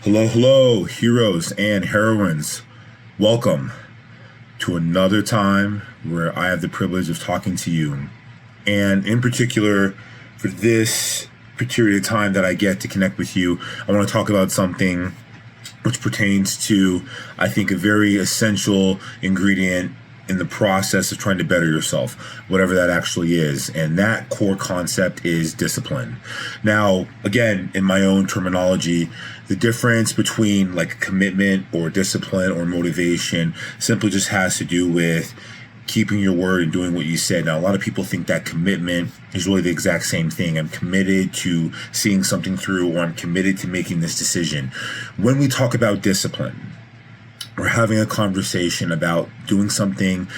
Hello, hello, heroes and heroines. Welcome to another time where I have the privilege of talking to you. And in particular, for this period of time that I get to connect with you, I want to talk about something which pertains to, I think, a very essential ingredient in the process of trying to better yourself, whatever that actually is. And that core concept is discipline. Now, again, in my own terminology, the difference between like commitment or discipline or motivation simply just has to do with keeping your word and doing what you said. Now, a lot of people think that commitment is really the exact same thing. I'm committed to seeing something through, or I'm committed to making this decision. When we talk about discipline, we're having a conversation about doing something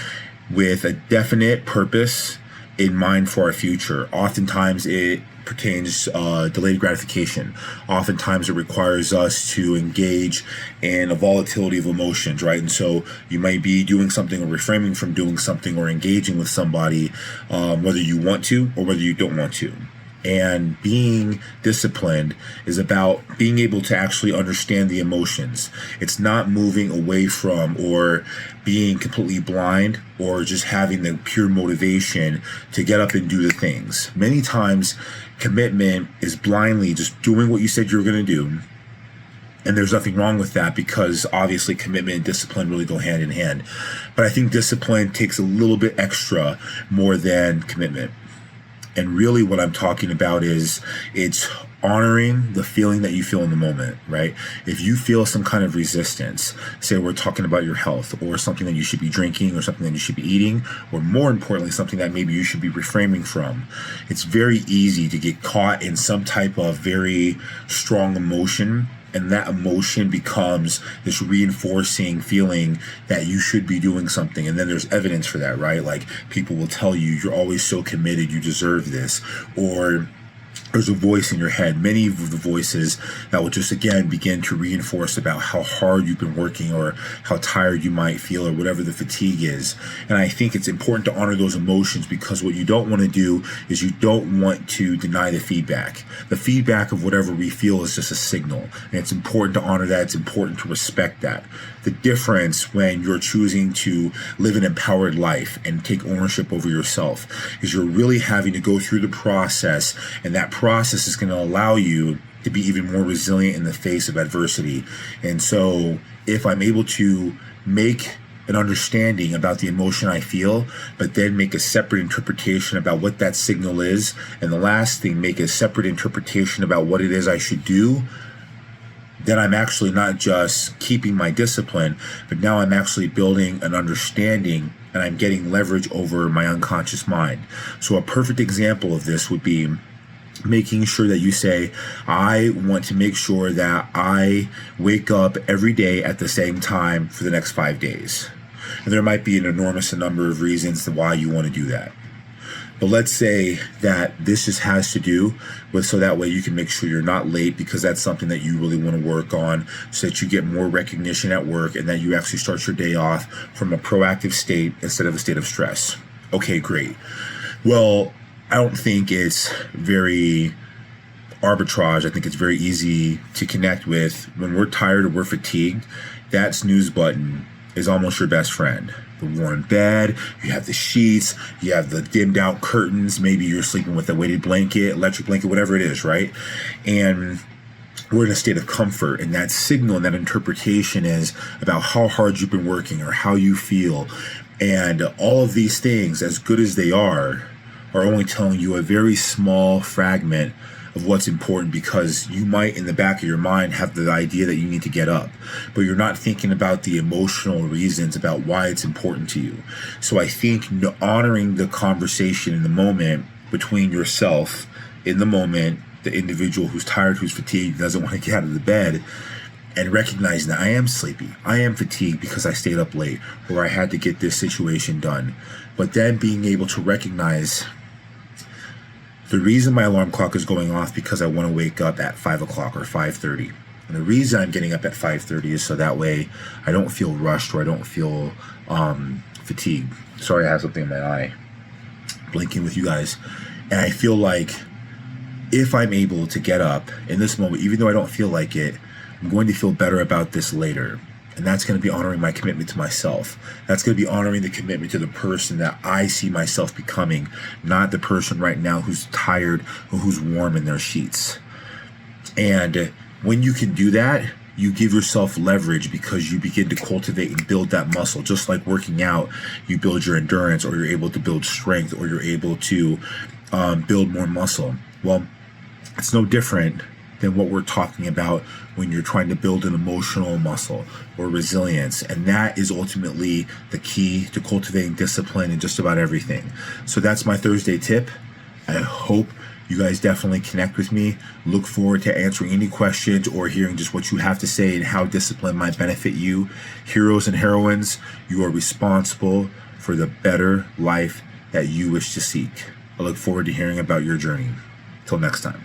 with a definite purpose in mind for our future. Oftentimes it pertains delayed gratification. Oftentimes it requires us to engage in a volatility of emotions, right? And so you might be doing something or refraining from doing something or engaging with somebody, whether you want to or whether you don't want to. And being disciplined is about being able to actually understand the emotions. It's not moving away from or being completely blind or just having the pure motivation to get up and do the things. Many times, commitment is blindly just doing what you said you were going to do. And there's nothing wrong with that because obviously commitment and discipline really go hand in hand. But I think discipline takes a little bit extra more than commitment. And really what I'm talking about is it's honoring the feeling that you feel in the moment, right? If you feel some kind of resistance, say we're talking about your health or something that you should be drinking or something that you should be eating, or more importantly, something that maybe you should be refraining from, it's very easy to get caught in some type of very strong emotion. And that emotion becomes this reinforcing feeling that you should be doing something. And then there's evidence for that, right? Like people will tell you, you're always so committed, you deserve this. Or there's a voice in your head, many of the voices that will just, again, begin to reinforce about how hard you've been working or how tired you might feel or whatever the fatigue is. And I think it's important to honor those emotions because what you don't want to do is you don't want to deny the feedback. The feedback of whatever we feel is just a signal. And it's important to honor that. It's important to respect that. The difference when you're choosing to live an empowered life and take ownership over yourself is you're really having to go through the process, and that process is going to allow you to be even more resilient in the face of adversity. And so if I'm able to make an understanding about the emotion I feel, but then make a separate interpretation about what that signal is, and the last thing, make a separate interpretation about what it is I should do, then I'm actually not just keeping my discipline, but now I'm actually building an understanding and I'm getting leverage over my unconscious mind. So a perfect example of this would be making sure that you say, I want to make sure that I wake up every day at the same time for the next 5 days. And there might be an enormous number of reasons to why you want to do that. But let's say that this just has to do with so that way you can make sure you're not late because that's something that you really want to work on so that you get more recognition at work and that you actually start your day off from a proactive state instead of a state of stress. Okay, great. Well, I don't think it's very arbitrage. I think it's very easy to connect with. When we're tired or we're fatigued, that snooze button is almost your best friend. The warm bed, you have the sheets, you have the dimmed out curtains, maybe you're sleeping with a weighted blanket, electric blanket, whatever it is, right? And we're in a state of comfort, and that signal and that interpretation is about how hard you've been working or how you feel. And all of these things, as good as they are only telling you a very small fragment of what's important, because you might in the back of your mind have the idea that you need to get up, but you're not thinking about the emotional reasons about why it's important to you. So I think honoring the conversation in the moment between yourself in the moment, the individual who's tired, who's fatigued, doesn't want to get out of the bed, and recognizing that I am sleepy, I am fatigued because I stayed up late or I had to get this situation done. But then being able to recognize the reason my alarm clock is going off because I want to wake up at 5 o'clock or 5:30. And the reason I'm getting up at 5:30 is so that way I don't feel rushed or I don't feel fatigued. Sorry, I have something in my eye. Blinking with you guys. And I feel like if I'm able to get up in this moment, even though I don't feel like it, I'm going to feel better about this later. And that's going to be honoring my commitment to myself. That's going to be honoring the commitment to the person that I see myself becoming, not the person right now who's tired or who's warm in their sheets. And when you can do that, you give yourself leverage because you begin to cultivate and build that muscle. Just like working out, you build your endurance, or you're able to build strength, or you're able to build more muscle. Well, it's no different than what we're talking about when you're trying to build an emotional muscle or resilience. And that is ultimately the key to cultivating discipline in just about everything. So that's my Thursday tip. I hope you guys definitely connect with me. Look forward to answering any questions or hearing just what you have to say and how discipline might benefit you. Heroes and heroines, you are responsible for the better life that you wish to seek. I look forward to hearing about your journey. Till next time.